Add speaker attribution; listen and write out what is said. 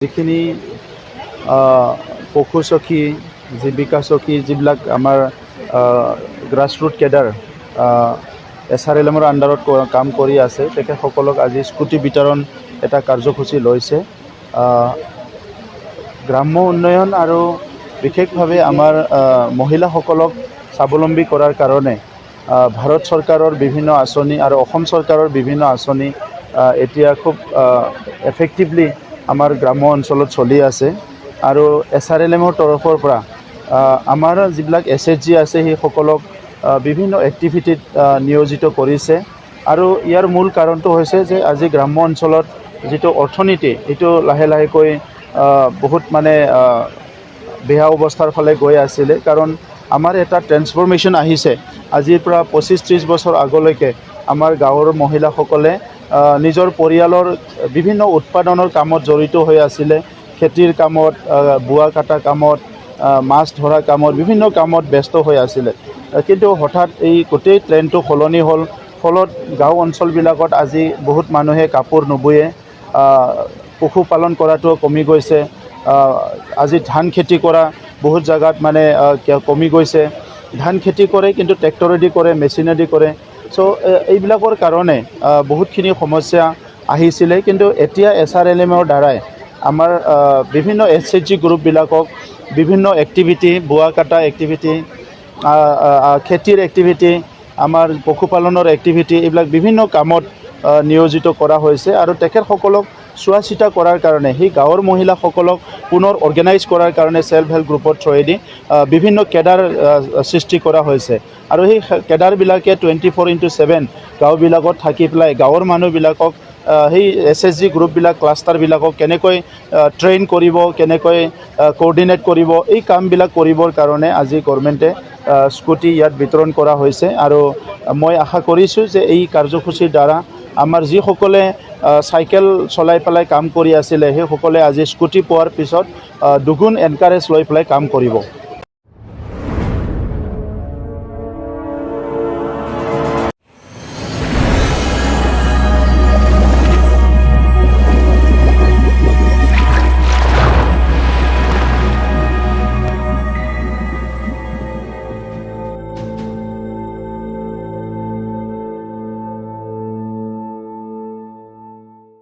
Speaker 1: যিখিনি পশু সখী জীৱিকা সখী যিবিলাক আমাৰ গ্ৰাছৰুট কেডাৰ Asrlমৰ আণ্ডাৰত কাম কৰি আছে তেখেতসকলক আজি স্কুটি বিতৰণ এটা কাৰ্যসূচী লৈছে। গ্ৰাম্য উন্নয়ন আৰু বিশেষভাৱে আমাৰ মহিলাসকলক স্বাৱলম্বী কৰাৰ কাৰণে ভাৰত চৰকাৰৰ বিভিন্ন আঁচনি আৰু অসম চৰকাৰৰ বিভিন্ন আঁচনি এতিয়া খুব এফেক্টিভলি আমাৰ গ্ৰাম্য অঞ্চলত চলি আছে। আৰু Asrlমৰ তৰফৰ পৰা আমাৰ যিবিলাক SHG আছে সেইসকলক বিভিন্ন এক্টিভিটিত নিয়োজিত কৰিছে। আৰু ইয়াৰ মূল কাৰণটো হৈছে যে আজি গ্ৰাম্য অঞ্চলত যিটো অৰ্থনীতি এইটো লাহে লাহেকৈ বহুত মানে বেয়া অৱস্থাৰ ফালে গৈ আছিলে, কাৰণ আমাৰ এটা ট্ৰেন্সফৰ্মেশ্যন আহিছে। আজিৰ পৰা 25-30 বছৰ আগলৈকে আমাৰ গাঁৱৰ মহিলাসকলে নিজৰ পৰিয়ালৰ বিভিন্ন উৎপাদনৰ কামত জড়িত হৈ আছিলে। খেতিৰ কামত, বোৱা কটা কামত, মাছ ধৰা কামত, বিভিন্ন কামত ব্যস্ত হৈ আছিলে। কিন্তু হঠাৎ এই গোটেই ট্ৰেণ্ডটো সলনি হ'ল। ফলত গাঁও অঞ্চলবিলাকত আজি বহুত মানুহে কাপোৰ নবয়ে, পশুপালন কৰাটো কমি গৈছে। আজি ধান খেতি কৰা বহুত জাগাত মানে কমি গৈছে। ধান খেতি কৰে কিন্তু ট্ৰেক্টৰেদি কৰে, মেচিনেদি কৰে। চ' এইবিলাকৰ কাৰণে বহুতখিনি সমস্যা আহিছিলে। কিন্তু এতিয়া Asrlমৰ দ্বাৰাই আমাৰ বিভিন্ন SHG গ্ৰুপবিলাকক বিভিন্ন এক্টিভিটি, বোৱা কটা এক্টিভিটি, খেতিৰ এক্টিভিটি, আমাৰ পশুপালনৰ এক্টিভিটি, এইবিলাক বিভিন্ন কামত নিয়োজিত কৰা হৈছে। আৰু তেখেতসকলক চোৱা চিতা কৰাৰ কাৰণে সেই গাঁৱৰ মহিলাসকলক পুনৰ অৰ্গেনাইজ কৰাৰ কাৰণে সেল্ফ হেল্প গ্ৰুপৰ থ্ৰুৱেদি বিভিন্ন কেডাৰ সৃষ্টি কৰা হৈছে। আৰু সেই কেডাৰবিলাকে 24/7 গাঁওবিলাকত থাকি পেলাই গাঁৱৰ মানুহবিলাকক সেই SHG গ্ৰুপবিলাক, ক্লাষ্টাৰবিলাকক কেনেকৈ ট্ৰেইন কৰিব, কেনেকৈ কোঅৰ্ডিনেট কৰিব, এই কামবিলাক কৰিবৰ কাৰণে আজি গভৰ্ণমেণ্টে স্কুটি ইয়াত বিতৰণ কৰা হৈছে। আৰু মই আশা কৰিছোঁ যে এই কাৰ্যসূচীৰ দ্বাৰা আমাৰ যিসকলে চাইকেল চলাই পেলাই কাম কৰি আছিলে সেইসকলে আজি স্কুটি পোৱাৰ পিছত দুগুণ এনকাৰেজ লৈ পেলাই কাম কৰিব।